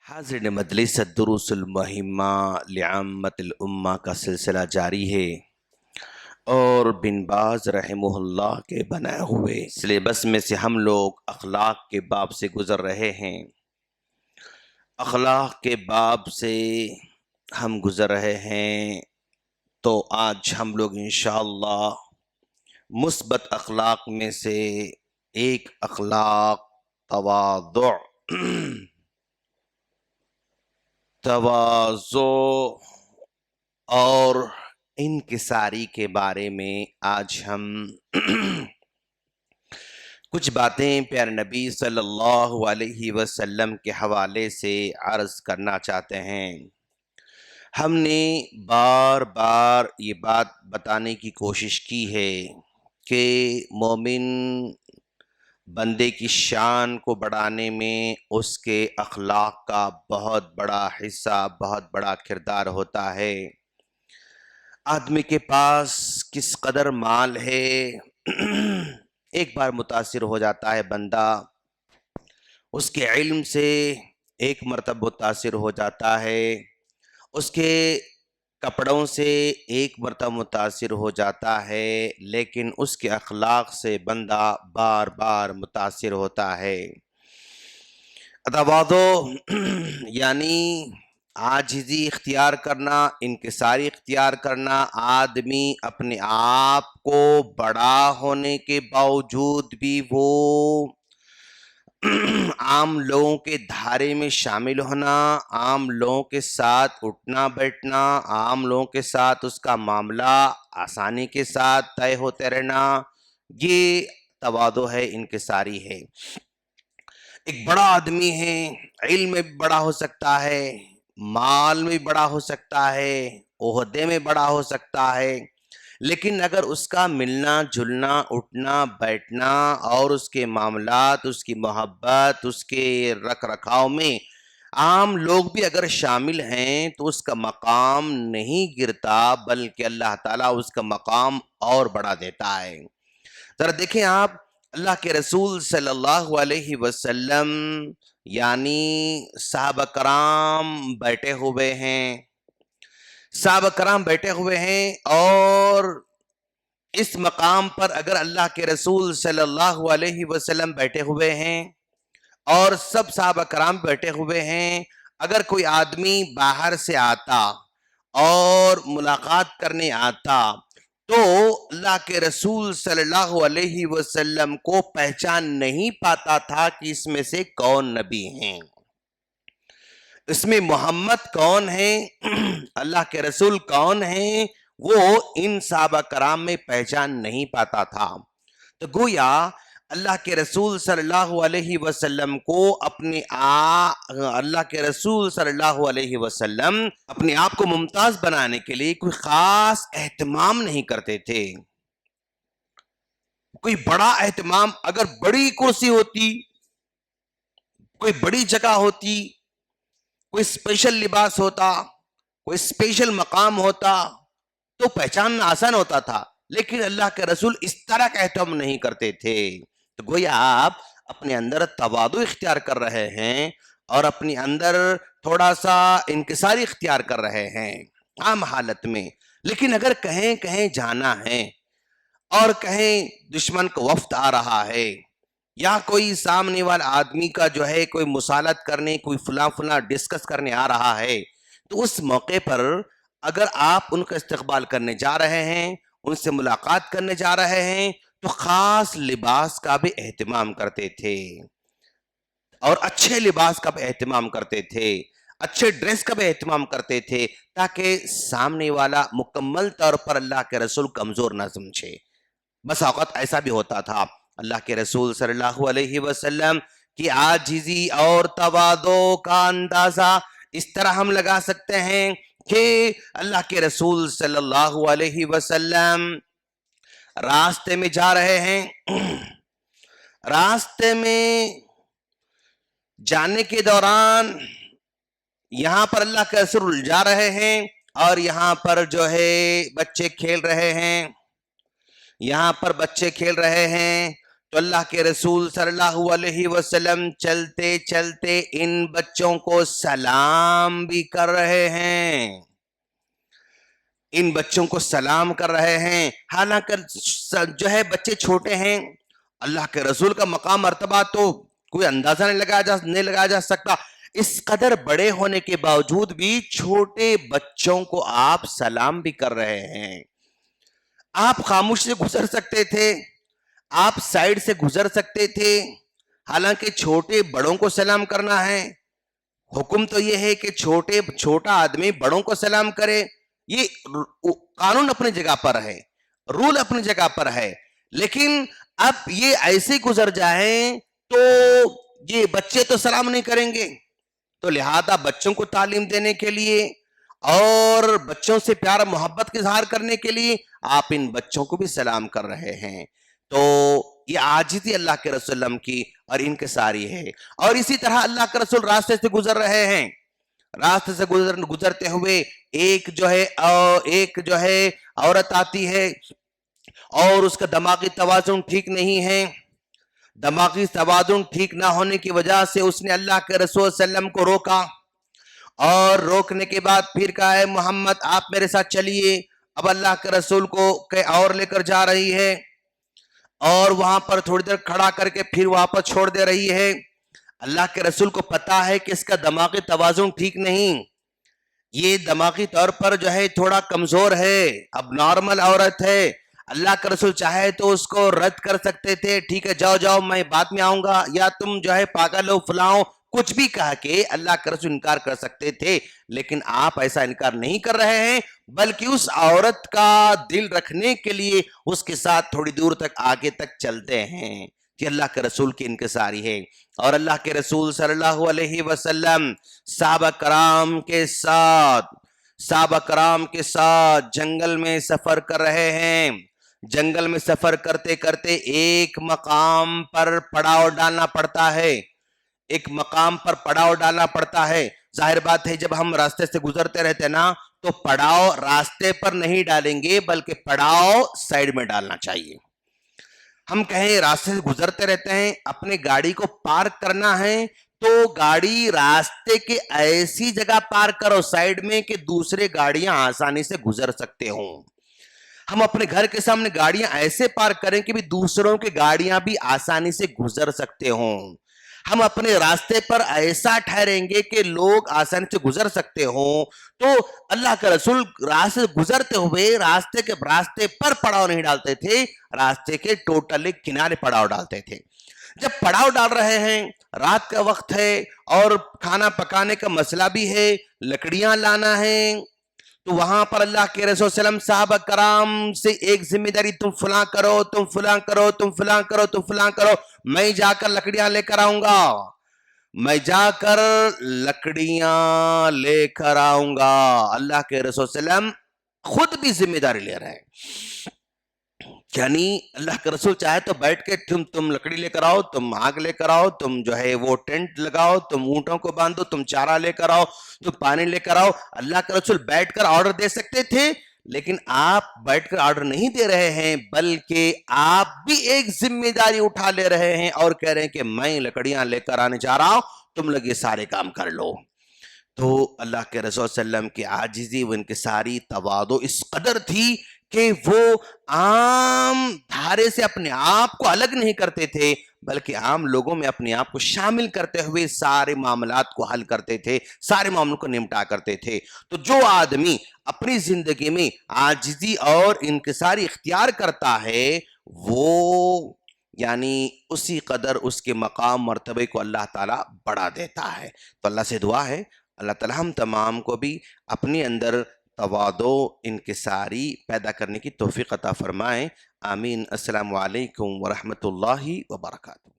حاضرین مجلس الدروس المہمہ لعامت الامہ کا سلسلہ جاری ہے اور بن باز رحمہ اللہ کے بنائے ہوئے سلیبس میں سے ہم لوگ اخلاق کے باب سے گزر رہے ہیں۔ اخلاق کے باب سے ہم گزر رہے ہیں تو آج ہم لوگ انشاءاللہ مثبت اخلاق میں سے ایک اخلاق تواضع اور انکساری کے بارے میں آج ہم کچھ باتیں پیارے نبی صلی اللہ علیہ وسلم کے حوالے سے عرض کرنا چاہتے ہیں۔ ہم نے بار بار یہ بات بتانے کی کوشش کی ہے کہ مومن بندے کی شان کو بڑھانے میں اس کے اخلاق کا بہت بڑا حصہ، بہت بڑا کردار ہوتا ہے۔ آدمی کے پاس کس قدر مال ہے ایک بار متاثر ہو جاتا ہے بندہ، اس کے علم سے ایک مرتبہ متاثر ہو جاتا ہے، اس کے کپڑوں سے ایک مرتبہ متاثر ہو جاتا ہے، لیکن اس کے اخلاق سے بندہ بار بار متاثر ہوتا ہے۔ تواضع یعنی عاجزی اختیار کرنا، انکساری اختیار کرنا، آدمی اپنے آپ کو بڑا ہونے کے باوجود بھی وہ عام لوگوں کے دھارے میں شامل ہونا، عام لوگوں کے ساتھ اٹھنا بیٹھنا، عام لوگوں کے ساتھ اس کا معاملہ آسانی کے ساتھ طے ہوتے رہنا، یہ تواضع ہے، انکساری ہے۔ ایک بڑا آدمی ہے، علم میں بھی بڑا ہو سکتا ہے، مال میں بڑا ہو سکتا ہے، عہدے میں بڑا ہو سکتا ہے، لیکن اگر اس کا ملنا جلنا اٹھنا بیٹھنا اور اس کے معاملات، اس کی محبت، اس کے رکھ رکھاؤ میں عام لوگ بھی اگر شامل ہیں تو اس کا مقام نہیں گرتا، بلکہ اللہ تعالیٰ اس کا مقام اور بڑھا دیتا ہے۔ ذرا دیکھیں آپ، اللہ کے رسول صلی اللہ علیہ وسلم یعنی صحابہ کرام بیٹھے ہوئے ہیں، صحابہ کرام بیٹھے ہوئے ہیں، اور اس مقام پر اگر اللہ کے رسول صلی اللہ علیہ وسلم بیٹھے ہوئے ہیں اور سب صحابہ کرام بیٹھے ہوئے ہیں، اگر کوئی آدمی باہر سے آتا اور ملاقات کرنے آتا تو اللہ کے رسول صلی اللہ علیہ وسلم کو پہچان نہیں پاتا تھا کہ اس میں سے کون نبی ہیں، اس میں محمد کون ہیں، اللہ کے رسول کون ہیں، وہ ان صحابہ کرام میں پہچان نہیں پاتا تھا۔ تو گویا اللہ کے رسول صلی اللہ علیہ وسلم کو اللہ کے رسول صلی اللہ علیہ وسلم اپنے آپ کو ممتاز بنانے کے لیے کوئی خاص اہتمام نہیں کرتے تھے۔ کوئی بڑا اہتمام، اگر بڑی کرسی ہوتی، کوئی بڑی جگہ ہوتی، کوئی اسپیشل لباس ہوتا، کوئی اسپیشل مقام ہوتا تو پہچاننا آسان ہوتا تھا، لیکن اللہ کے رسول اس طرح کا اہتمام نہیں کرتے تھے۔ تو گویا آپ اپنے اندر تواضع اختیار کر رہے ہیں اور اپنے اندر تھوڑا سا انکساری اختیار کر رہے ہیں عام حالت میں، لیکن اگر کہیں جانا ہے اور کہیں دشمن کو وفد آ رہا ہے یا کوئی سامنے والا آدمی کا جو ہے کوئی مصالحت کرنے، کوئی فلاں ڈسکس کرنے آ رہا ہے، تو اس موقع پر اگر آپ ان کا استقبال کرنے جا رہے ہیں، ان سے ملاقات کرنے جا رہے ہیں، تو خاص لباس کا بھی اہتمام کرتے تھے اور اچھے لباس کا بھی اہتمام کرتے تھے، اچھے ڈریس کا بھی اہتمام کرتے تھے، تاکہ سامنے والا مکمل طور پر اللہ کے رسول کمزور نہ سمجھے۔ بس اوقات ایسا بھی ہوتا تھا، اللہ کے رسول صلی اللہ علیہ وسلم کی عاجزی اور تواضع کا اندازہ اس طرح ہم لگا سکتے ہیں کہ اللہ کے رسول صلی اللہ علیہ وسلم راستے میں جا رہے ہیں، راستے میں جانے کے دوران یہاں پر اللہ کے رسول جا رہے ہیں اور یہاں پر جو ہے بچے کھیل رہے ہیں، یہاں پر بچے کھیل رہے ہیں، تو اللہ کے رسول صلی اللہ علیہ وسلم چلتے چلتے ان بچوں کو سلام بھی کر رہے ہیں، ان بچوں کو سلام کر رہے ہیں، حالانکہ جو ہے بچے چھوٹے ہیں، اللہ کے رسول کا مقام مرتبہ تو کوئی اندازہ نہیں لگایا جا سکتا، اس قدر بڑے ہونے کے باوجود بھی چھوٹے بچوں کو آپ سلام بھی کر رہے ہیں۔ آپ خاموش سے گزر سکتے تھے، آپ سائیڈ سے گزر سکتے تھے، حالانکہ چھوٹے بڑوں کو سلام کرنا ہے۔ حکم تو یہ ہے کہ چھوٹا آدمی بڑوں کو سلام کرے، یہ قانون اپنی جگہ پر ہے، رول اپنی جگہ پر ہے، لیکن اب یہ ایسے گزر جائیں تو یہ بچے تو سلام نہیں کریں گے، تو لہذا بچوں کو تعلیم دینے کے لیے اور بچوں سے پیار محبت کا اظہار کرنے کے لیے آپ ان بچوں کو بھی سلام کر رہے ہیں۔ تو یہ عاجزی اللہ کے رسول اللہ کی اور ان کے ساری ہے۔ اور اسی طرح اللہ کے رسول راستے سے گزر رہے ہیں، راستے سے گزرتے ہوئے ایک جو ہے عورت آتی ہے اور اس کا دماغی توازن ٹھیک نہیں ہے، دماغی توازن ٹھیک نہ ہونے کی وجہ سے اس نے اللہ کے رسول صلی اللہ علیہ وسلم کو روکا، اور روکنے کے بعد پھر کہا ہے محمد آپ میرے ساتھ چلیے۔ اب اللہ کے رسول کو کہیں اور لے کر جا رہی ہے اور وہاں پر تھوڑی دیر کھڑا کر کے پھر واپس چھوڑ دے رہی ہے۔ اللہ کے رسول کو پتا ہے کہ اس کا دماغی توازن ٹھیک نہیں، یہ دماغی طور پر جو ہے تھوڑا کمزور ہے، اب نارمل عورت ہے۔ اللہ کا رسول چاہے تو اس کو رد کر سکتے تھے، ٹھیک ہے جاؤ میں بعد میں آؤں گا، یا تم جو ہے پاگل ہو فلاں کچھ بھی کہا کے اللہ کا رسول انکار کر سکتے تھے، لیکن آپ ایسا انکار نہیں کر رہے ہیں، بلکہ اس عورت کا دل رکھنے کے لیے اس کے ساتھ تھوڑی دور تک آگے تک چلتے ہیں کہ اللہ کے رسول کی انکساری ہے۔ اور اللہ کے رسول صلی اللہ علیہ وسلم صحابہ کرام کے ساتھ جنگل میں سفر کر رہے ہیں، جنگل میں سفر کرتے کرتے ایک مقام پر پڑاؤ ڈالنا پڑتا ہے، ایک مقام پر پڑاؤ ڈالنا پڑتا ہے۔ ظاہر بات ہے جب ہم راستے سے گزرتے رہتے نا تو پڑاؤ راستے پر نہیں ڈالیں گے، بلکہ پڑاؤ سائیڈ میں ڈالنا چاہیے۔ ہم کہیں راستے سے گزرتے رہتے ہیں، اپنے گاڑی کو پارک کرنا ہے تو گاڑی راستے کے ایسی جگہ پارک کرو سائیڈ میں کہ دوسرے گاڑیاں آسانی سے گزر سکتے ہوں۔ ہم اپنے گھر کے سامنے گاڑیاں ایسے پارک کریں کہ بھی دوسروں کے گاڑیاں بھی آسانی سے گزر سکتے ہوں۔ ہم اپنے راستے پر ایسا ٹھہریں گے کہ لوگ آسانی سے گزر سکتے ہوں۔ تو اللہ کا رسول راستے سے گزرتے ہوئے راستے پر پڑاؤ نہیں ڈالتے تھے، راستے کے ٹوٹلی کنارے پڑاؤ ڈالتے تھے۔ جب پڑاؤ ڈال رہے ہیں، رات کا وقت ہے اور کھانا پکانے کا مسئلہ بھی ہے، لکڑیاں لانا ہے، تو وہاں پر اللہ کے رسول صلی اللہ علیہ وسلم صحابہ کرام سے ایک ذمہ داری، تم فلاں کرو، تم فلاں کرو، تم فلاں کرو، تم فلاں کرو، میں جا کر لکڑیاں لے کر آؤں گا، میں جا کر لکڑیاں لے کر آؤں گا۔ اللہ کے رسول صلی اللہ علیہ وسلم خود بھی ذمہ داری لے رہے ہیں، یعنی اللہ کے رسول چاہے تو بیٹھ کے تم لکڑی لے کر آؤ، تم آگ لے کر آؤ، تم جو ہے وہ ٹینٹ لگاؤ، تم اونٹوں کو باندھو، تم چارہ لے کر آؤ، تم پانی لے کر آؤ۔ اللہ کے رسول بیٹھ کر آرڈر دے سکتے تھے، لیکن آپ بیٹھ کر آرڈر نہیں دے رہے ہیں، بلکہ آپ بھی ایک ذمہ داری اٹھا لے رہے ہیں اور کہہ رہے ہیں کہ میں لکڑیاں لے کر آنے جا رہا ہوں، تم لوگ یہ سارے کام کر لو۔ تو اللہ کے رسول صلی اللہ علیہ وسلم کی عاجزی و انکساری تواضع اس قدر تھی کہ وہ عام دھارے سے اپنے آپ کو الگ نہیں کرتے تھے، بلکہ عام لوگوں میں اپنے آپ کو شامل کرتے ہوئے سارے معاملات کو حل کرتے تھے، سارے معاملوں کو نمٹا کرتے تھے۔ تو جو آدمی اپنی زندگی میں عاجزی اور انکساری اختیار کرتا ہے، وہ یعنی اسی قدر اس کے مقام مرتبے کو اللہ تعالیٰ بڑھا دیتا ہے۔ تو اللہ سے دعا ہے اللہ تعالیٰ ہم تمام کو بھی اپنے اندر تواضع انکساری پیدا کرنے کی توفیق عطا فرمائیں، آمین۔ السلام علیکم ورحمۃ اللہ وبرکاتہ۔